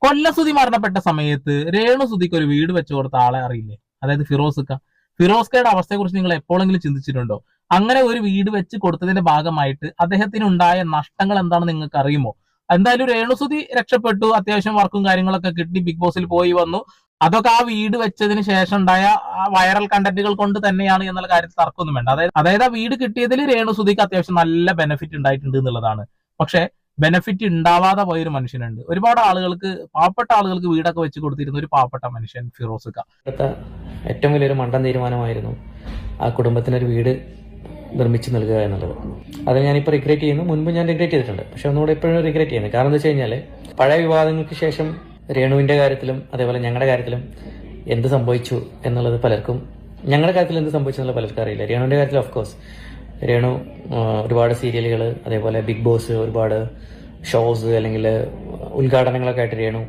കൊല്ലസുതി മരണപ്പെട്ട സമയത്ത് രേണുസുതിക്ക് ഒരു വീട് വെച്ചു കൊടുത്ത ആളെ അറിയില്ലേ? അതായത് ഫിറോസ്കയുടെ അവസ്ഥയെ കുറിച്ച് നിങ്ങൾ എപ്പോഴെങ്കിലും ചിന്തിച്ചിട്ടുണ്ടോ? അങ്ങനെ ഒരു വീട് വെച്ച് കൊടുത്തതിന്റെ ഭാഗമായിട്ട് അദ്ദേഹത്തിന് ഉണ്ടായ നഷ്ടങ്ങൾ എന്താണെന്ന് നിങ്ങൾക്ക് അറിയുമോ? എന്തായാലും രേണുസുതി രക്ഷപ്പെട്ടു, അത്യാവശ്യം വർക്കും കാര്യങ്ങളൊക്കെ കിട്ടി, ബിഗ് ബോസിൽ പോയി വന്നു. അതൊക്കെ ആ വീട് വെച്ചതിന് ശേഷം ഉണ്ടായ വൈറൽ കണ്ടന്റുകൾ കൊണ്ട് തന്നെയാണ് എന്നുള്ള കാര്യത്തിൽ തർക്കമൊന്നും വേണ്ട. അതായത് ആ വീട് കിട്ടിയതിൽ രേണുസുതിക്ക് അത്യാവശ്യം നല്ല ബെനിഫിറ്റ് ഉണ്ടായിട്ടുണ്ട് എന്നുള്ളതാണ്. പക്ഷെ ബെനിഫിറ്റ് ഉണ്ടാവാതെ പോയൊരു മനുഷ്യനുണ്ട്. ഒരുപാട് ആളുകൾക്ക്, പാവപ്പെട്ട ആളുകൾക്ക് വീടൊക്കെ വെച്ച് കൊടുത്തിരുന്ന ഒരു പാവപ്പെട്ട മനുഷ്യൻ ഫിറോസ്ക. ഏറ്റവും വലിയൊരു മണ്ടൻ തീരുമാനമായിരുന്നു ആ കുടുംബത്തിനൊരു വീട് നിർമ്മിച്ചു നൽകുക എന്നുള്ളത്. അത് ഞാനിപ്പോൾ റിഗ്രറ്റ് ചെയ്യുന്നു. മുൻപ് ഞാൻ റിഗ്രറ്റ് ചെയ്തിട്ടുണ്ട്, പക്ഷെ ഒന്നുകൂടെ ഇപ്പോഴും റിഗ്രറ്റ് ചെയ്യുന്നത്. കാരണം എന്താ വെച്ച് കഴിഞ്ഞാൽ പഴയ വിവാദങ്ങൾക്ക് ശേഷം രേണുവിന്റെ കാര്യത്തിലും അതേപോലെ ഞങ്ങളുടെ കാര്യത്തിലും എന്ത് സംഭവിച്ചു എന്നുള്ളത് പലർക്കും, ഞങ്ങളുടെ കാര്യത്തിൽ എന്ത് സംഭവിച്ചു എന്നുള്ളത് പലർക്കും അറിയില്ല. രേണുവിന്റെ കാര്യത്തിൽ ഓഫ്കോഴ്സ് രേണു ഒരുപാട് സീരിയലുകൾ, അതേപോലെ ബിഗ് ബോസ്, ഒരുപാട് ഷോസ് അല്ലെങ്കിൽ ഉദ്ഘാടനങ്ങളൊക്കെ ആയിട്ട് രേണു